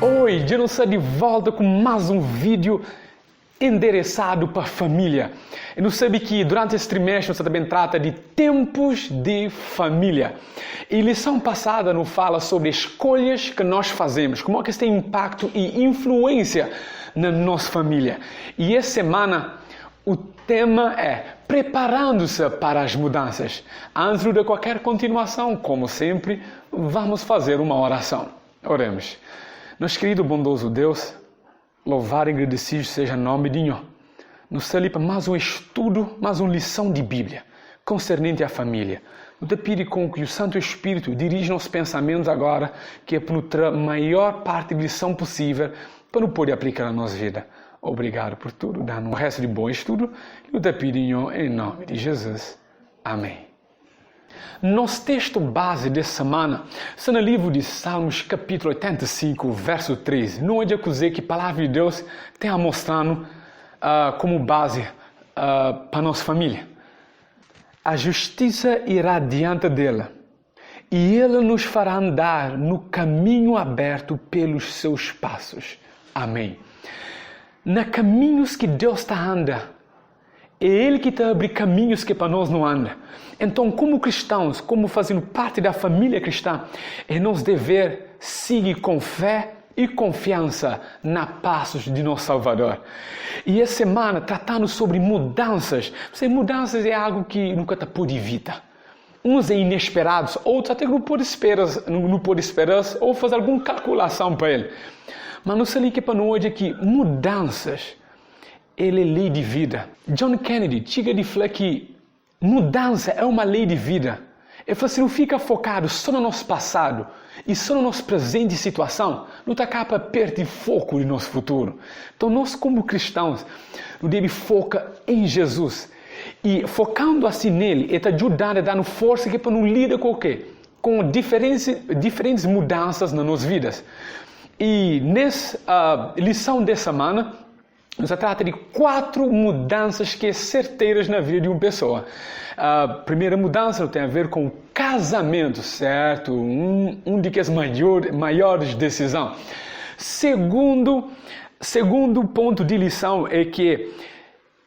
Oi, eu estou de volta com mais um vídeo endereçado para a família. E não sabe que durante este trimestre você também trata de tempos de família. E lição passada nos fala sobre escolhas que nós fazemos, como é que isso tem impacto e influência na nossa família. E essa semana o tema é preparando-se para as mudanças. Antes de qualquer continuação, como sempre, vamos fazer uma oração. Oremos. Nosso querido bondoso Deus, louvado e agradecido seja o nome de Deus. Nos sali para mais um estudo, mais uma lição de Bíblia, concernente à família. Eu te pido com que o Santo Espírito dirija nossos pensamentos agora, que é para nos ter a maior parte de lição possível, para não poder aplicar na nossa vida. Obrigado por tudo, dando um resto de bom estudo, e eu te pido em nome de Jesus. Amém. Nosso texto base dessa semana está no livro de Salmos, capítulo 85, verso 13. Não é de dizer que a palavra de Deus tem a mostrando como base para a nossa família. A justiça irá diante dela, e ele nos fará andar no caminho aberto pelos seus passos. Amém. Nos caminhos que Deus está andando, é Ele que está abrindo caminhos que para nós não anda. Então, como cristãos, como fazendo parte da família cristã, é nosso dever seguir com fé e confiança na passos de nosso Salvador. E essa semana, tratando sobre mudanças. Mudanças é algo que nunca te pode evitar. Uns é inesperados, outros até não pode esperar, ou fazer alguma calculação para ele. Mas não sei que para nós é que mudanças ele é lei de vida. John Kennedy chega de falar que mudança é uma lei de vida. Ele fala assim, não fica focado só no nosso passado e só no nosso presente situação, não está capaz de perder foco no nosso futuro. Então nós como cristãos, não devemos focar em Jesus. E focando assim nele, ele está ajudando a dar força que para não lidar com o quê? Com diferentes mudanças nas nossas vidas. E nessa lição dessa semana, se trata de 4 mudanças que são certeiras na vida de uma pessoa. A primeira mudança tem a ver com o casamento, certo? Um das maiores decisões. Segundo ponto de lição é que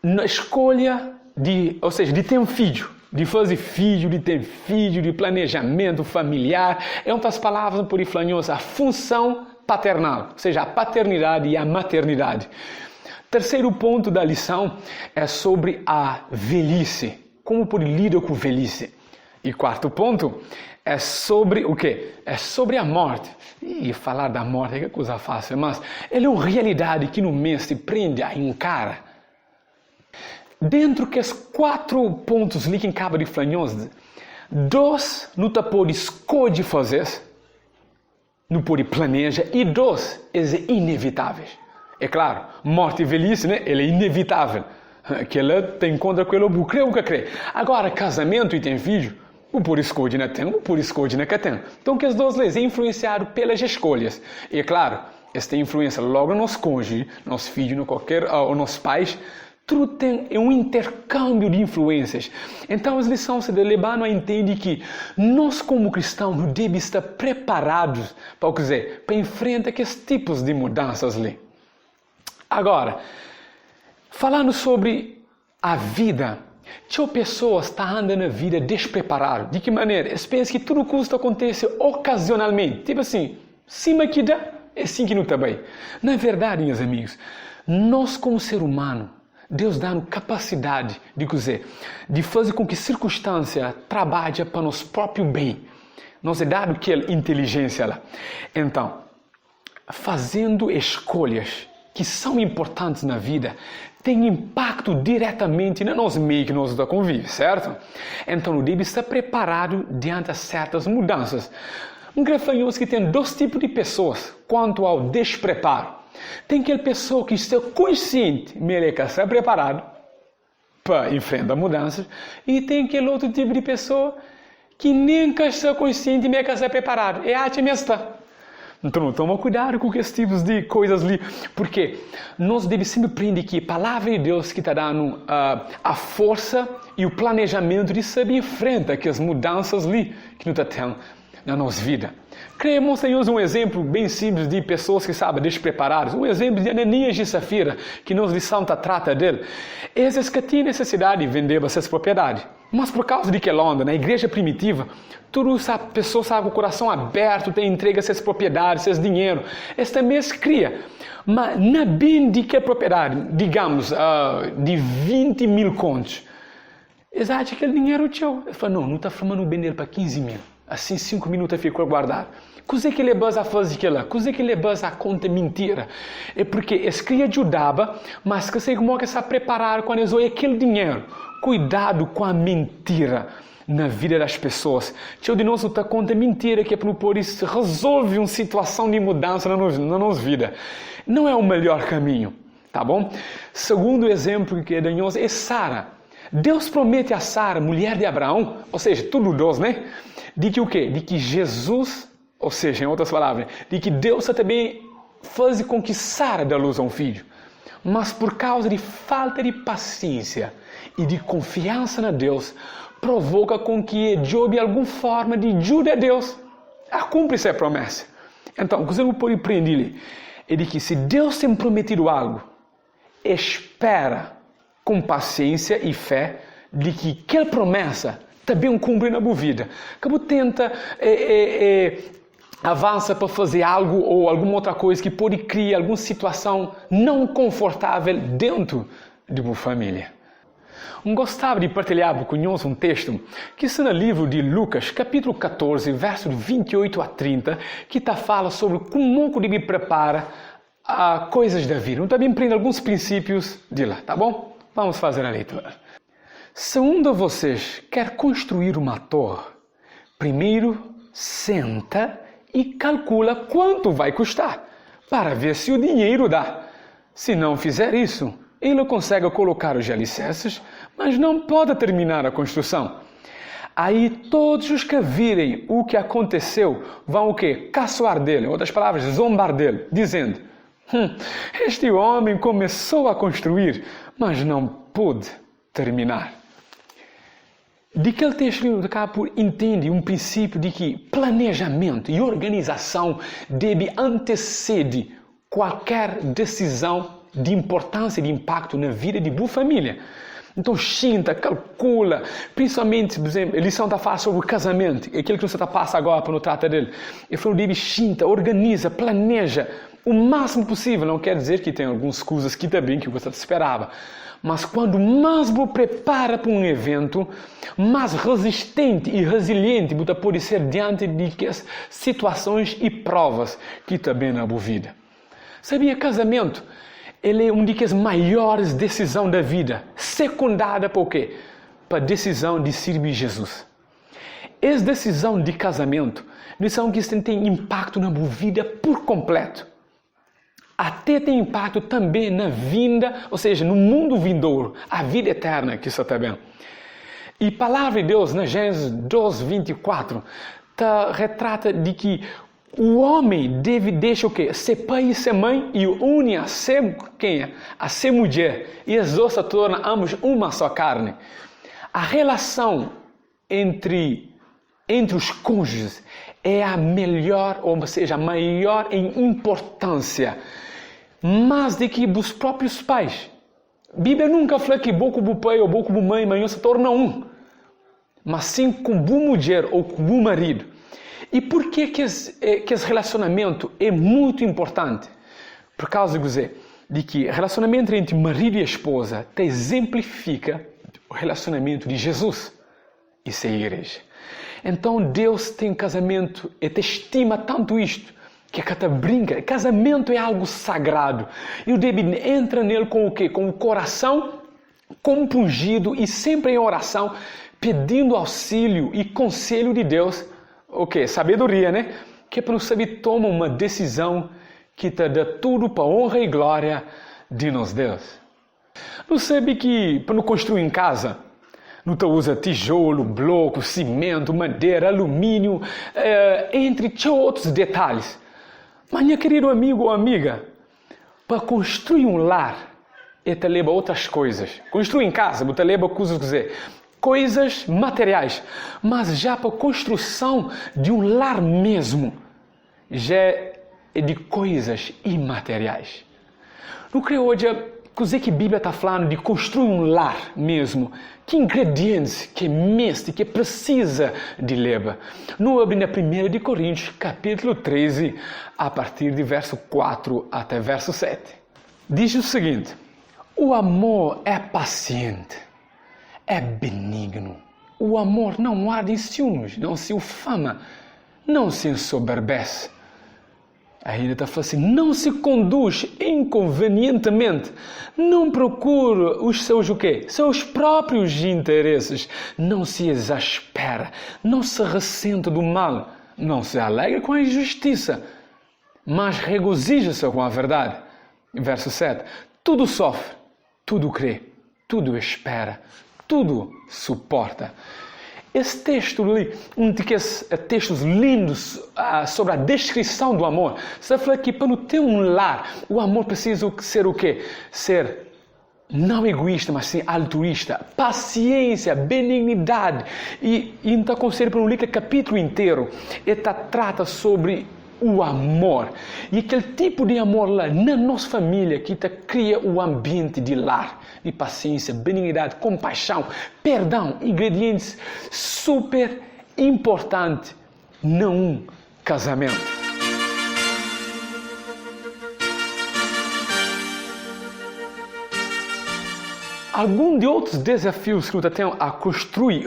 na escolha de ter um filho, de fazer filho, de ter filho, de planejamento familiar, é outras palavras por influência a função paternal, ou seja, a paternidade e a maternidade. Terceiro ponto da lição é sobre a velhice. Como por lidar com a velhice. E quarto ponto é sobre o quê? É sobre a morte. E falar da morte é coisa fácil, mas ela é uma realidade que no mês se prende a encara. Dentro dos 4 pontos ali que acaba de falar, 2 não te pode escolher fazer, não pode planejar, e 2 é inevitáveis. É claro, morte e velhice, né? Ele é inevitável. Que ela tem contra aquilo que crê ou que crê. Agora, casamento e tem filho, o por escolha não tem, o por escolha não tem. Então, que as 2 leis é influenciado pelas escolhas. E é claro, esta influência logo no nosso cônjuge, nosso filho, ou nossos pais, tudo tem um intercâmbio de influências. Então, as lições de Libano entendem que nós, como cristãos, não devemos estar preparados para enfrentar aqueles tipos de mudanças ali. Agora, falando sobre a vida, tinha pessoas que estão andando na vida despreparadas. De que maneira? Eles pensam que tudo custo acontece ocasionalmente. Tipo assim, cima que dá, é assim que não está bem. Na verdade, meus amigos, nós como ser humano, Deus dá-nos capacidade de fazer com que a circunstância trabalhe para nosso próprio bem. Nós é dado aquela inteligência lá. Então, fazendo escolhas que são importantes na vida, tem impacto diretamente no nosso meio que nós convivemos, certo? Então, não deve estar preparado diante de certas mudanças. Grafanhos que tem 2 tipos de pessoas quanto ao despreparo. Tem aquela pessoa que está consciente, merece estar preparado para enfrentar mudanças, e tem aquele outro tipo de pessoa que nem está consciente e merece estar preparado. É a que está. Então, toma cuidado com esses tipos de coisas ali, porque nós devemos sempre aprender que a palavra de Deus que está dando a força e o planejamento de saber enfrentar aquelas mudanças ali que não está tendo na nossa vida. Queremos ter um exemplo bem simples de pessoas que sabem despreparadas. Um exemplo de Ananias e Safira, que nos lição trata dele. Esses que tinham necessidade de vender essas propriedades. Mas por causa de que Londres, na igreja primitiva, toda essa pessoa sabe com o coração aberto, tem entrega essas propriedades, esses dinheiro. Esse também se cria. Mas não bem de que propriedade, digamos, de 20 mil contos. Exato, aquele dinheiro teu. Ele falou, não está formando vender para 15 mil. Assim 5 minutos ficou guardado. Coisa que ele basa a fazer aquilo? Coisa que ele basa a conta mentira? É porque esse que ajudava, mas que sei como que se preparar quando eles olham aquele dinheiro. Cuidado com a mentira na vida das pessoas. Tio de nós está conta mentira que é por isso resolve uma situação de mudança na nossa vida. Não é o melhor caminho, tá bom? Segundo exemplo que é de nós é Sara. Deus promete a Sara, mulher de Abraão, ou seja, tudo dois, né? De que o quê? De que Jesus, ou seja, em outras palavras, de que Deus também faz com que Sara dê luz a um filho. Mas por causa de falta de paciência e de confiança na Deus, provoca com que Job, de alguma forma, de ajude a Deus a cumprir essa promessa. Então, o que você pode aprender é de que se Deus tem prometido algo, espera com paciência e fé de que aquela promessa também cumpre na tua vida. Como tenta avança para fazer algo ou alguma outra coisa que pode criar alguma situação não confortável dentro de uma família. Gostava de partilhar com nós um texto que está no livro de Lucas, capítulo 14, verso 28 a 30, que fala sobre como que deve preparar a coisas da vida. Eu também aprendo alguns princípios de lá, tá bom? Vamos fazer a leitura. Se um de vocês quer construir uma torre, primeiro senta e calcula quanto vai custar, para ver se o dinheiro dá. Se não fizer isso, ele consegue colocar os alicerces, mas não pode terminar a construção. Aí todos os que virem o que aconteceu vão o quê? Caçoar dele, em outras palavras, zombar dele, dizendo: este homem começou a construir, mas não pôde terminar. De que o texto de cá entende um princípio de que planejamento e organização deve anteceder qualquer decisão de importância e de impacto na vida de boa família. Então, sinta, calcula, principalmente, por exemplo, a lição está falando sobre o casamento, aquilo que você está passando agora para não tratar dele. Ele falou, deve sinta, organiza, planeja o máximo possível. Não quer dizer que tem algumas coisas que também que você esperava. Mas quando mais você prepara para um evento, mais resistente e resiliente você pode ser diante de situações e provas que também na sua vida. Sabia, casamento, ele é uma das maiores decisões da vida, secundada por quê? Para a decisão de servir Jesus. Essa decisão de casamento, decisão que tem impacto na sua vida por completo. Até tem impacto também na vinda, ou seja, no mundo vindouro, a vida eterna que isso está bem. E a palavra de Deus, na Gênesis 12, 24, retrata de que o homem deve deixar o quê? Ser pai e ser mãe e une a ser quem? A ser mulher. E as duas se tornam ambos uma só carne. A relação entre os cônjuges é a melhor, ou seja, a maior em importância, mais do que os próprios pais. A Bíblia nunca fala que boa com o pai ou boa com a mãe, mas se torna um. Mas sim com boa mulher ou com bom marido. E por que esse relacionamento é muito importante? Por causa de que o relacionamento entre marido e esposa te exemplifica o relacionamento de Jesus e a igreja. Então Deus tem um casamento e te estima tanto isto, que a te brinca. Casamento é algo sagrado. E o David entra nele com o quê? Com o coração compungido e sempre em oração, pedindo auxílio e conselho de Deus. O quê? Sabedoria, né? Que é para nós saber tomar uma decisão que te dá tudo para a honra e glória de nós Deus. Não sabe que para não construir em casa, não te usa tijolo, bloco, cimento, madeira, alumínio, entre outros detalhes. Mas, meu querido amigo ou amiga, para construir um lar, te leva outras coisas. Construir em casa, te leva coisas, coisas materiais, mas já para a construção de um lar mesmo, já é de coisas imateriais. Não creio hoje que a Bíblia está falando de construir um lar mesmo. Que ingredientes que mestre, que precisa de levar. No abre na 1 de Coríntios, capítulo 13, a partir de verso 4 até verso 7. Diz o seguinte: o amor é paciente, é benigno. O amor não arde em ciúmes, não se ufama, não se ensoberbece. Ainda está falando assim, não se conduz inconvenientemente, não procura os seus o quê? Seus próprios interesses, não se exaspera, não se ressente do mal, não se alegra com a injustiça, mas regozija-se com a verdade. Verso 7, tudo sofre, tudo crê, tudo espera, tudo suporta. Esse texto ali, um daqueles textos lindos sobre a descrição do amor, você fala que para ter um lar, o amor precisa ser o quê? Ser não egoísta, mas sim altruísta, paciência, benignidade. E então conselho para um capítulo inteiro, ele trata sobre o amor. E aquele tipo de amor lá na nossa família que cria o ambiente de lar, de paciência, benignidade, compaixão, perdão, ingredientes super importantes num casamento. Algum de outros desafios que você tem a construir,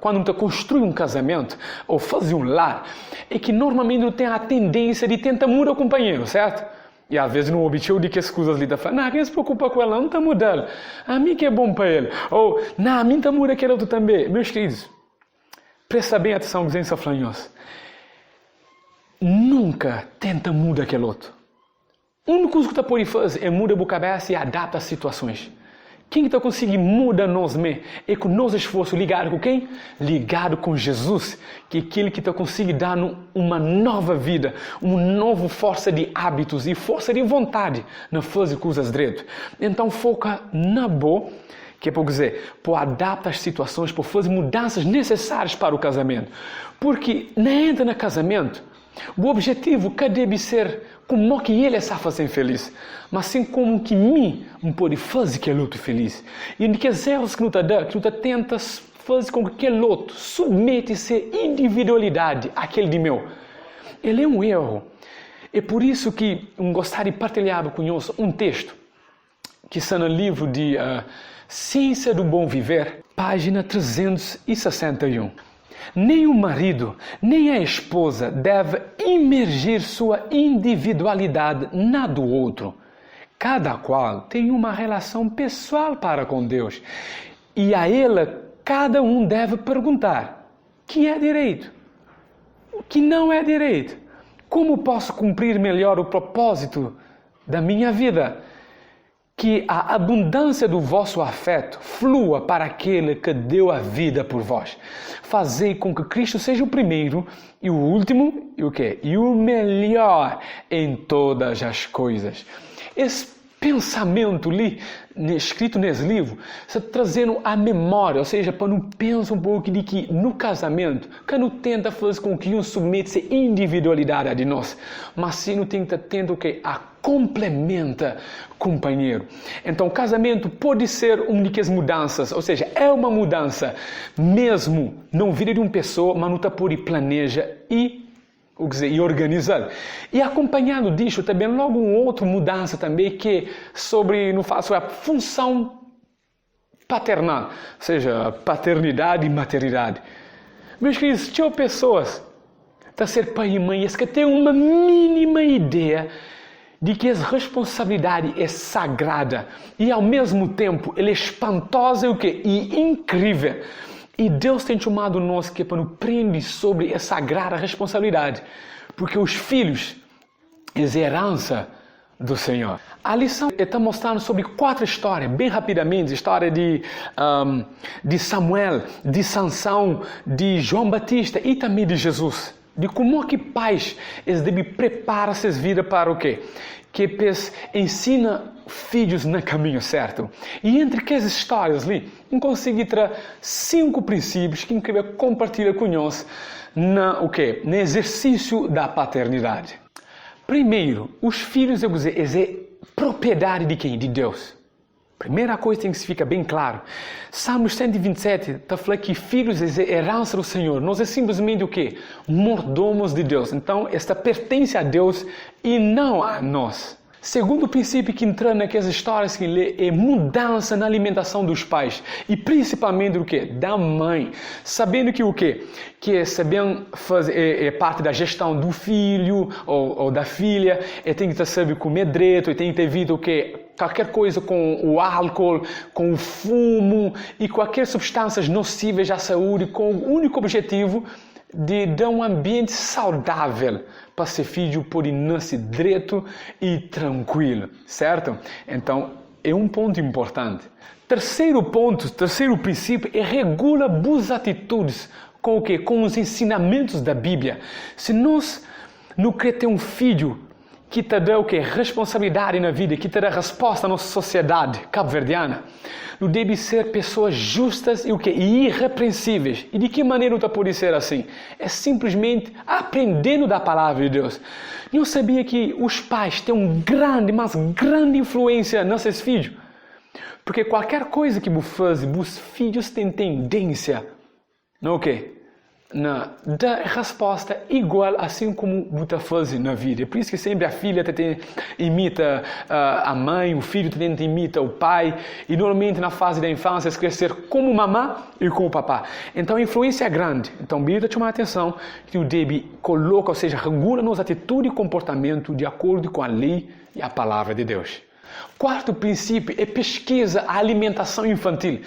quando você constrói um casamento ou faz um lar, é que normalmente você tem a tendência de tentar mudar o companheiro, certo? E às vezes no objetivo de que as coisas ali da fala, não, quem se preocupa com ela não está mudando. A mim que é bom para ele. Ou, não, a mim está mudando aquele outro também. Meus queridos, presta bem atenção no que está falando. Nunca tenta mudar aquele outro. A única coisa que você pode fazer é mudar a cabeça e adaptar as situações. Quem está conseguindo mudar nós mesmos é com o nosso esforço ligado com quem? Ligado com Jesus, que é aquele que está conseguindo dar uma nova vida, uma nova força de hábitos e força de vontade na fazer coisas direito. Então foca na boa, que é para dizer, para adaptar as situações, para fazer mudanças necessárias para o casamento. Porque não entra no casamento, o objetivo que deve ser como que ele está fazendo feliz, mas sim como que mim pode fazer aquele outro feliz. E de que os erros que não dá, que não tenta fazer com que aquele outro submete-se à individualidade, aquele de meu. Ele é um erro. É por isso que eu gostaria de partilhar conosco um texto que está no livro de Ciência do Bom Viver, página 361. Nem o marido, nem a esposa deve imergir sua individualidade na do outro. Cada qual tem uma relação pessoal para com Deus. E a ela, cada um deve perguntar: o que é direito? O que não é direito? Como posso cumprir melhor o propósito da minha vida? Que a abundância do vosso afeto flua para aquele que deu a vida por vós. Fazei com que Cristo seja o primeiro e o último e o quê? E o melhor em todas as coisas. Esse pensamento ali, escrito nesse livro, está trazendo a memória, ou seja, para não pensar um pouco de que no casamento, que não tenta fazer com que um submeta-se à individualidade de nós, mas sim não tenta tendo o que? A complementa companheiro. Então, o casamento pode ser uma daquelas mudanças, ou seja, é uma mudança mesmo, não vida de uma pessoa, mas não está por aí planeja e organizar. E acompanhado disso também logo uma outra mudança também que sobre a função paternal, ou seja, paternidade e maternidade. Meus queridos, tinha pessoas a ser pai e mãe que têm uma mínima ideia de que essa responsabilidade é sagrada e ao mesmo tempo ela é espantosa e incrível. E Deus tem chamado nós que para nos prender sobre essa sagrada responsabilidade, porque os filhos é herança do Senhor. A lição está mostrando sobre 4 histórias, bem rapidamente, história de Samuel, de Sansão, de João Batista e também de Jesus. de como é que pais eles devem preparar suas vidas para o quê? Que eles ensina filhos no caminho certo. E entre aquelas histórias ali, eu consegui trazer 5 princípios que eu queria compartilhar conosco no exercício da paternidade. Primeiro, os filhos, eles é propriedade de quem? De Deus. Primeira coisa tem que ficar bem claro. Salmos 127 está falando que filhos é herança do Senhor. Nós é simplesmente o quê? Mordomos de Deus. Então, esta pertence a Deus e não a nós. Segundo princípio que entra naquelas histórias que lê é mudança na alimentação dos pais. E principalmente do quê? Da mãe. Sabendo que o quê? Que sabendo fazer parte da gestão do filho ou da filha. E tem que saber comer direito. E tem que evitar o quê? Qualquer coisa com o álcool, com o fumo e qualquer substâncias nocivas à saúde com o único objetivo de dar um ambiente saudável para seu filho poder nascer direito e tranquilo, certo? Então, é um ponto importante. Terceiro princípio é regula boas atitudes com o quê? Com os ensinamentos da Bíblia. Se nós não queremos ter um filho que te dá o quê? Responsabilidade na vida, que te dá resposta à nossa sociedade cabo-verdiana, não deve ser pessoas justas e o quê? E irrepreensíveis. E de que maneira não pode ser assim? É simplesmente aprendendo da palavra de Deus. Eu sabia que os pais têm mas grande influência nos seus filhos. Porque qualquer coisa que você faz, os filhos têm tendência, não o quê? Da resposta igual assim como você faz na vida. Por isso que sempre a filha imita a mãe, o filho tenta imitar o pai, e normalmente na fase da infância é crescer como mamã e como papá. Então a influência é grande. Então, basta chamar a atenção que o deve coloca, ou seja, regula nossa atitude e comportamento de acordo com a lei e a palavra de Deus. Quarto princípio é pesquisa a alimentação infantil.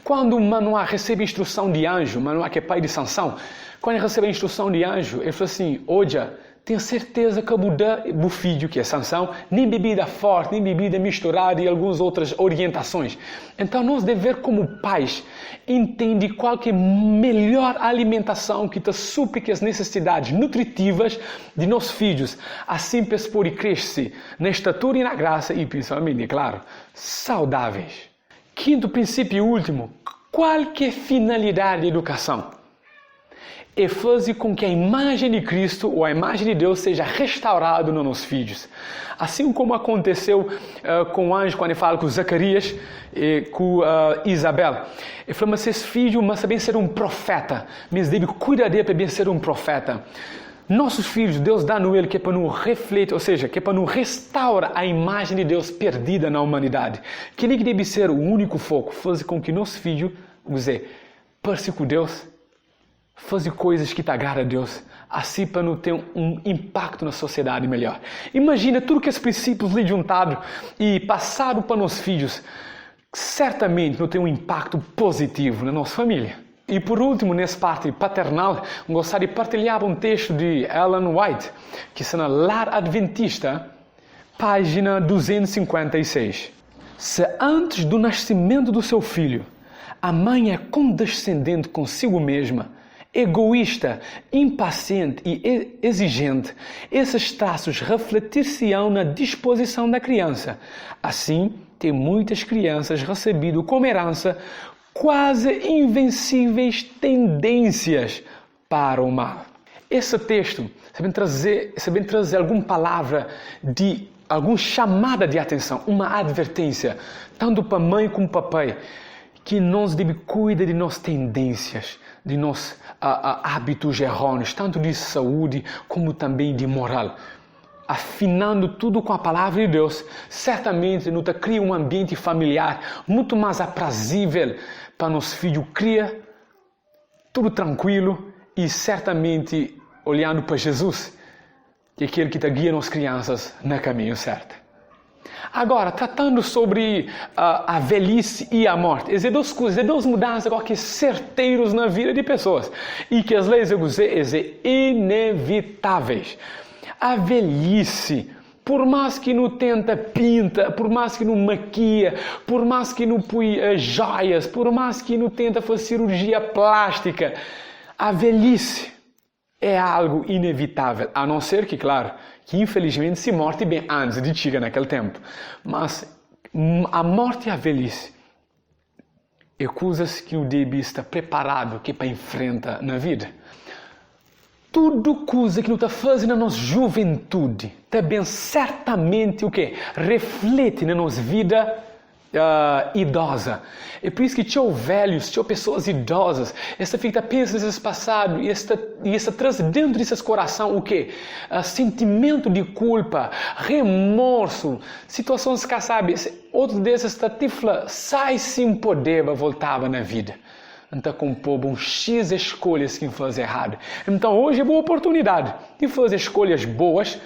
Quando Manoá recebe instrução de anjo, Manoá que é pai de Sansão, quando ele recebe a instrução de anjo, ele falou assim, Oja, tenho certeza que o filho, que é Sansão, nem bebida forte, nem bebida misturada e algumas outras orientações. Então nós devemos, como pais, entender qual que é a melhor alimentação que supre as necessidades nutritivas de nossos filhos, assim para eles poderem crescer na estatura e na graça e principalmente, é claro, saudáveis. Quinto princípio e último, qual que é a finalidade da educação? É fazer com que a imagem de Cristo ou a imagem de Deus seja restaurada nos nossos filhos. Assim como aconteceu com o anjo quando ele fala com Zacarias e com Isabel. Ele falou, mas esse filho mas bem ser um profeta, mas deve cuidar dele para bem ser um profeta. Nossos filhos, Deus dá no ele que é para nos refletir, ou seja, que é para nos restaurar a imagem de Deus perdida na humanidade. Que ele deve ser o único foco, fazer com que nosso filho, passe com Deus, fazer coisas que te agradam a Deus, assim para não ter um impacto na sociedade melhor. Imagina tudo que esses princípios lhe juntaram e passaram para nossos filhos, certamente não tem um impacto positivo na nossa família. E por último, nessa parte paternal, gostaria de partilhar um texto de Ellen White, que está na Lar Adventista, página 256. Se antes do nascimento do seu filho, a mãe é condescendente consigo mesma, egoísta, impaciente e exigente, esses traços refletir-se-ão na disposição da criança. Assim, tem muitas crianças recebido como herança quase invencíveis tendências para o mal. Esse texto sabem trazer alguma palavra alguma chamada de atenção, uma advertência, tanto para a mãe como para o pai, que nós devemos cuidar de nossas tendências, de nossos hábitos errôneos, tanto de saúde como também de moral. Afinando tudo com a palavra de Deus, certamente nos cria um ambiente familiar muito mais aprazível para nosso filho criar, tudo tranquilo e certamente olhando para Jesus, que é aquele que guia nossas crianças no caminho certo. Agora, tratando sobre a velhice e a morte, essas duas coisas, duas mudanças que certeiros na vida de pessoas e que as leis são inevitáveis. A velhice, por mais que não tenta pinta, por mais que não maquia, por mais que não põe joias, por mais que não tenta fazer cirurgia plástica, a velhice é algo inevitável, a não ser que, claro, que infelizmente se morte bem antes de chegar naquele tempo. Mas a morte e a velhice é coisas que o deve estar preparado que para enfrentar na vida. Tudo coisa que não está fazendo na nossa juventude, também certamente o que reflete na nossa vida idosa. É por isso que tinha velhos, tinha pessoas idosas, essa fica pensa nesse passado e essa traz dentro desses coração o que? Sentimento de culpa, remorso, situações que sabe, outro desses tatifla sai sem poder voltava na vida. Então compor um X escolhas que faz errado. Então hoje é boa oportunidade de fazer escolhas boas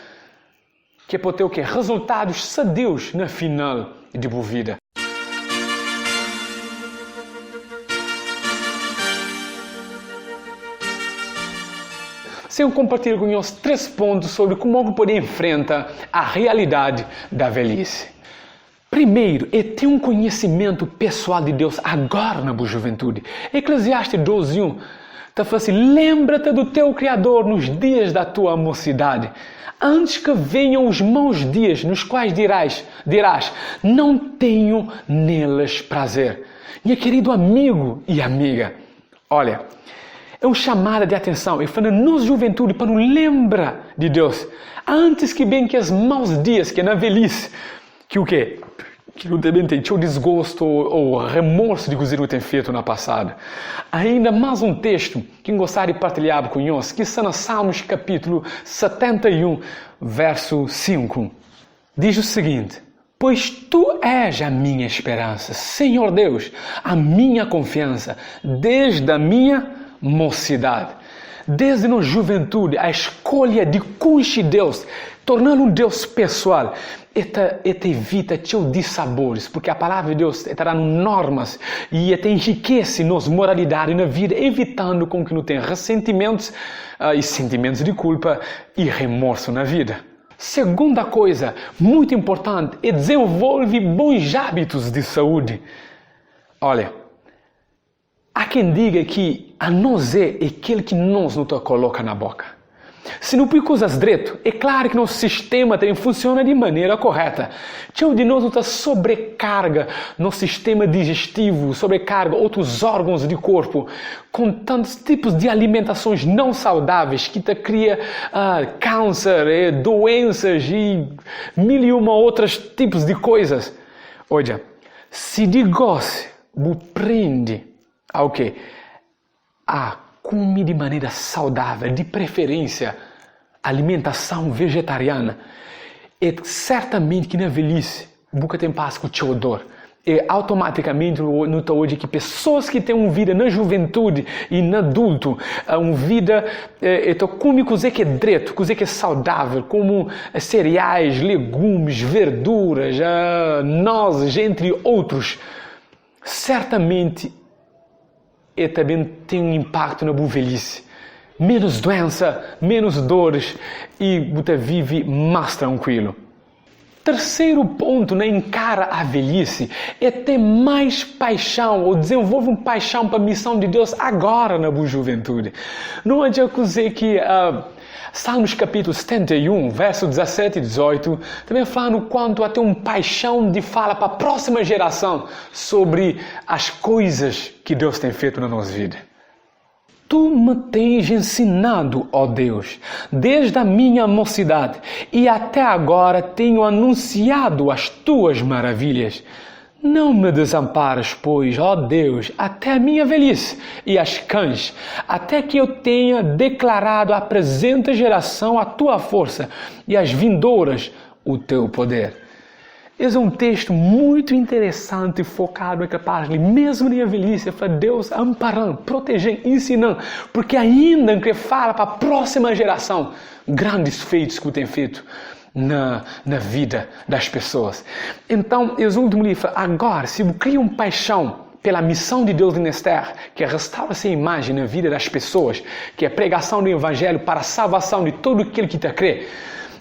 que pode ter o que? Resultados sadios na final de boa vida. Se eu compartilho com vocês 3 pontos sobre como poder enfrentar a realidade da velhice. Primeiro, é ter um conhecimento pessoal de Deus agora na boa juventude. Eclesiastes 12:1 está falando assim, lembra-te do teu Criador nos dias da tua mocidade, antes que venham os maus dias nos quais dirás, não tenho neles prazer. Meu querido amigo e amiga, olha, é um chamado de atenção. Ele fala, nos juventude, para não lembrar de Deus. Antes que venham os maus dias, que é na velhice, que o quê? Que não também tem o desgosto ou remorso de coisas que não tem feito na passada. Ainda mais um texto que eu gostaria de partilhar com nós, que está no Salmos capítulo 71, verso 5. Diz o seguinte, pois tu és a minha esperança, Senhor Deus, a minha confiança, desde a minha mocidade. Desde a juventude, a escolha de conhecer Deus, tornando um Deus pessoal, evita teus dissabores, porque a palavra de Deus terá normas e enriquece nos moralidade na vida, evitando com que não tenha ressentimentos e sentimentos de culpa e remorso na vida. Segunda coisa, muito importante, é desenvolver bons hábitos de saúde. Olha, há quem diga que a nós é aquele que nós não coloca na boca. Se não põe coisas direito, é claro que nosso sistema também funciona de maneira correta. Tchau de nós não está sobrecarga no sistema digestivo, sobrecarga outros órgãos do corpo, com tantos tipos de alimentações não saudáveis que te cria câncer, doenças e mil e uma outros tipos de coisas. Olha, se negócio prende ao que? Come de maneira saudável, de preferência, alimentação vegetariana. É certamente que na velhice, nunca tem paz com o teu odor. E automaticamente nota hoje que pessoas que têm uma vida na juventude e na adulto, uma vida come coisa que é direito, coisa que é saudável, como cereais, legumes, verduras, nozes, entre outros, certamente também tem um impacto na boa velhice. Menos doença, menos dores e você vive mais tranquilo. Terceiro ponto na encara a velhice é ter mais paixão ou desenvolver uma paixão para a missão de Deus agora na boa juventude. Não adianta dizer que Salmos capítulo 71, verso 17 e 18, também falando quanto a ter uma paixão de falar para a próxima geração sobre as coisas que Deus tem feito na nossa vida. Tu me tens ensinado, ó Deus, desde a minha mocidade, e até agora tenho anunciado as tuas maravilhas. Não me desampares, pois, ó Deus, até a minha velhice e as cães, até que eu tenha declarado à presente geração a tua força e às vindouras o teu poder. Esse é um texto muito interessante, focado naquela parte, mesmo na velhice, para Deus amparando, protegendo, ensinando, porque ainda que fala para a próxima geração grandes feitos que tem feito na vida das pessoas. Então, esse último livro, agora, se você cria uma paixão pela missão de Deus nesta terra, que é restaurar essa imagem na vida das pessoas, que é a pregação do Evangelho para a salvação de todo aquele que te crê,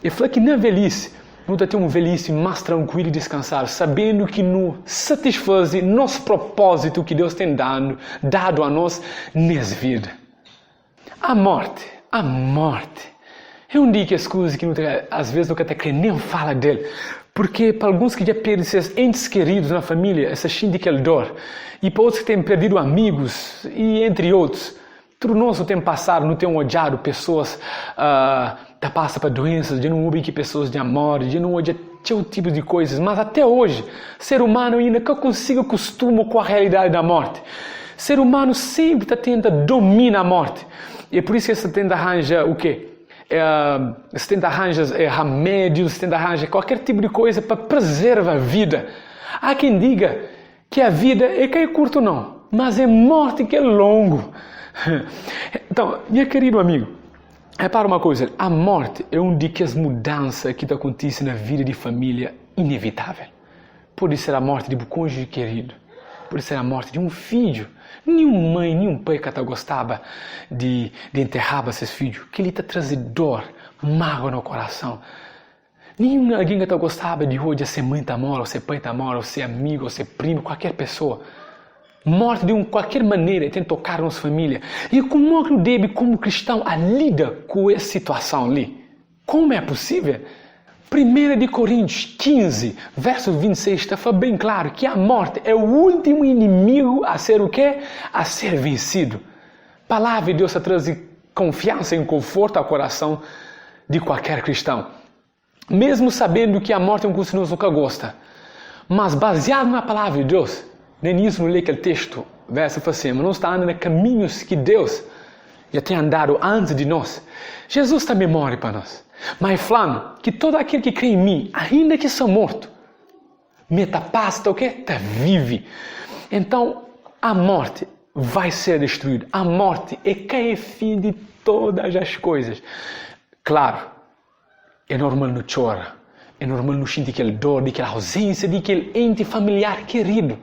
ele fala que na velhice, não ter uma velhice mais tranquila e descansada, sabendo que nos satisfaz nosso propósito que Deus tem dado a nós nessa vida. A morte, a morte é um dia que as coisas que às vezes nunca até nem fala dele. Porque para alguns que já perderam seus entes queridos na família, essa sente aquela dor. E para outros que têm perdido amigos, e entre outros. Tudo nosso tem passado, não tem odiado pessoas que passam por doenças, de não ouvir que pessoas de amor, de não odiar todo tipo de coisas. Mas até hoje, ser humano ainda não consiga acostumar com a realidade da morte. Ser humano sempre tenta dominar a morte. E é por isso que você tenta arranjar o quê? Você tenta arranjar remédios, você tenta arranjar qualquer tipo de coisa para preservar a vida. Há quem diga que a vida é que é curto não, mas é morte que é longo. Então, meu querido amigo, repara uma coisa, a morte é uma das mudanças que acontece na vida de família inevitável. Pode ser a morte de um cônjuge querido, pode ser a morte de um filho. Nenhuma mãe, nenhum pai que gostava de enterrar seus filhos, que ele traz dor, mágoa no coração. Nenhum alguém que gostava de hoje ser mãe tá mora, ou ser pai tá mora, ou ser amigo, ou ser primo, qualquer pessoa. Morte de qualquer maneira tem que tocar nossa família. E como é que o deve, como cristão, lida com essa situação ali? Como é possível? 1 Coríntios 15, verso 26, está bem claro que a morte é o último inimigo a ser o quê? A ser vencido. A palavra de Deus traz confiança e conforto ao coração de qualquer cristão. Mesmo sabendo que a morte é um curso que nós nunca gosta. Mas baseado na palavra de Deus, nem nisso não lê aquele texto, verso assim, mas nós estamos andando em caminhos que Deus já tem andado antes de nós. Jesus também morre para nós. Mas falando que todo aquele que crê em mim, ainda que sou morto, metapasta o quê? Está vive. Então, a morte vai ser destruída. A morte é quem é fim de todas as coisas. Claro, é normal não chorar. É normal não sentir aquela dor, aquela ausência, daquele ente familiar querido.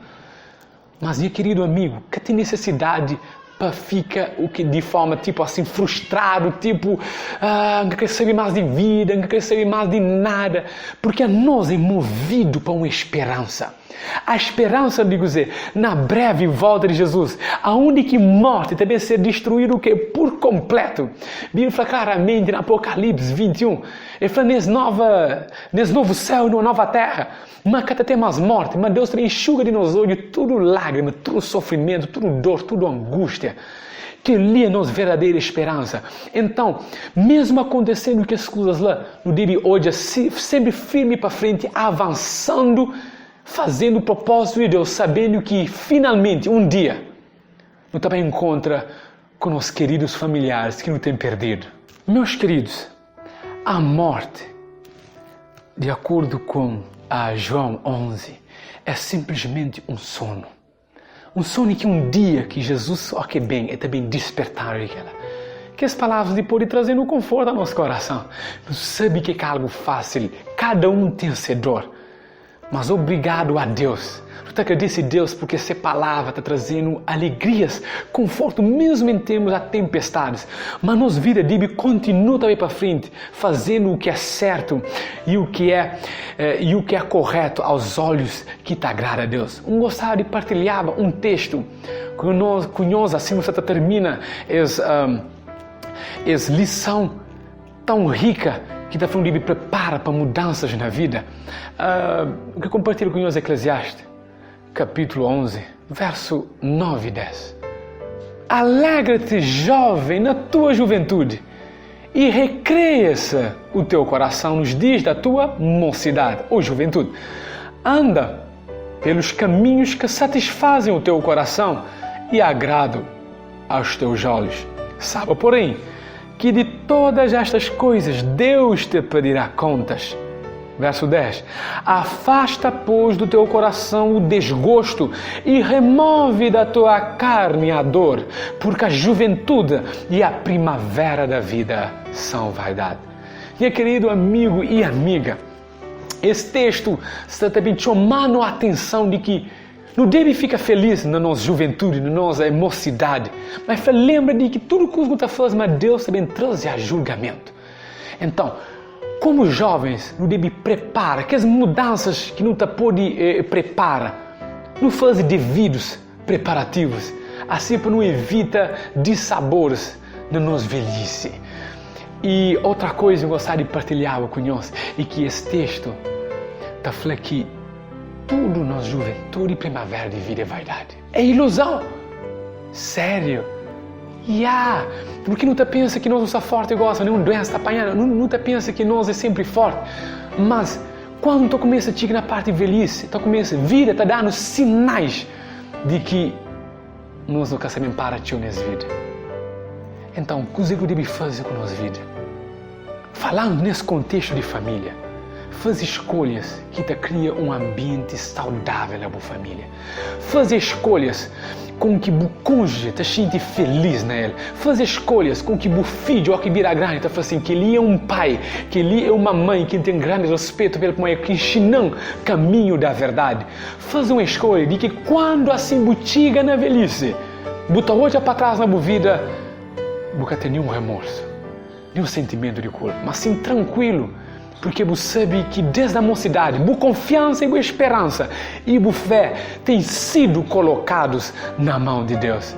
Mas, meu querido amigo, que tem necessidade para ficar de forma tipo assim frustrado, tipo não quer saber mais de vida, não quer saber mais de nada, porque nós é movido para uma esperança. A esperança, digo dizer, na breve volta de Jesus, aonde que morte também ser destruído o que por completo. Bíblia fala claramente no Apocalipse 21, ele fala nesse novo céu e numa nova terra, mas que tem mais morte, mas Deus também enxuga de nos olhos tudo lágrima, tudo sofrimento, tudo dor, tudo angústia. Que ali é a nossa verdadeira esperança. Então, mesmo acontecendo que as coisas lá, no dia de hoje, sempre firme para frente, avançando, fazendo o propósito de Deus, sabendo que finalmente, um dia, nós também encontra com nossos queridos familiares que não têm perdido. Meus queridos, a morte, de acordo com João 11, é simplesmente um sono. Um sono que um dia que Jesus, que bem, é também despertar aquela. Que as palavras de poder trazer no conforto ao nosso coração. Não sabe que é algo fácil, cada um tem seu dor. Mas obrigado a Deus. Eu te agradeço a Deus porque essa palavra está trazendo alegrias, conforto, mesmo em termos de tempestades. Mas nossa vida deve continuar também para frente, fazendo o que é certo e o que é correto aos olhos que te agrada a Deus. Gostaria de partilhar um texto com nós assim você termina essa lição tão rica que está falando de prepara para mudanças na vida. Que compartilho com nós Eclesiastes, capítulo 11, verso 9 e 10. Alegra-te, jovem, na tua juventude, e recreia-se o teu coração nos dias da tua mocidade, ou juventude. Anda pelos caminhos que satisfazem o teu coração e agradam aos teus olhos. Saiba, porém, que de todas estas coisas Deus te pedirá contas. Verso 10. Afasta, pois, do teu coração o desgosto e remove da tua carne a dor, porque a juventude e a primavera da vida são vaidade. Meu querido amigo e amiga, esse texto está também chamando a atenção de que não deve ficar feliz na nossa juventude, na nossa mocidade, mas lembra de que tudo que está fazendo, mas Deus também traz a julgamento. Então, como jovens, não deve preparar, que as mudanças que não está pode preparar, não faz devidos preparativos, assim para não evita dissabores na nossa velhice. E outra coisa que eu gostaria de partilhar com nós é que esse texto está falando que tudo na juventude e primavera de vida é vaidade. É ilusão. Sério. Porque não te pensa que nós somos fortes igual a nenhuma doença está apanhando. Não te pensa que nós é sempre forte. Mas quando tu começa a chegar na parte de velhice, tu começa a vida, está dando sinais de que nós não sabemos parar de nessa vida. Então, o que eu devo fazer com a nossa vida? Falando nesse contexto de família, faz escolhas que te cria um ambiente saudável na tua família. Faz escolhas com que o cônjuge te sente feliz nele. Faz escolhas com que o filho, ao que vira grande, te faz assim, que ele é um pai, que ele é uma mãe, que tem grande respeito pela mãe, que ensinam o caminho da verdade. Faz uma escolha de que quando assim chega na velhice, bota olha para trás na tua vida, nunca tem nenhum remorso, nenhum sentimento de culpa, mas sim tranquilo, porque você sabe que desde a mocidade, boa confiança e boa esperança e boa fé têm sido colocados na mão de Deus.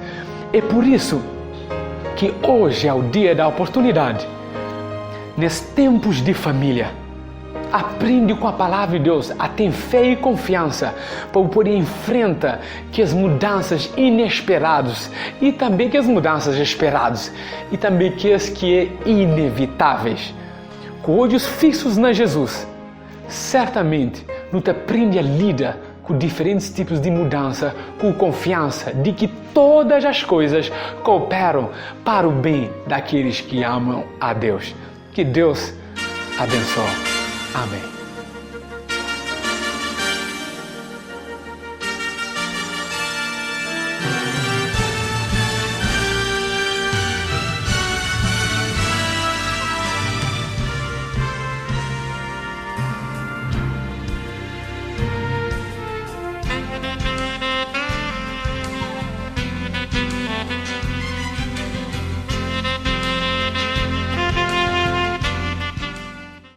É por isso que hoje é o dia da oportunidade. Nesses tempos de família, aprende com a palavra de Deus a ter fé e confiança para poder enfrentar que as mudanças inesperadas e também que as mudanças esperadas e também que as que é inevitáveis. Com olhos fixos na Jesus, certamente não te aprende a lidar com diferentes tipos de mudança, com confiança de que todas as coisas cooperam para o bem daqueles que amam a Deus. Que Deus abençoe. Amém.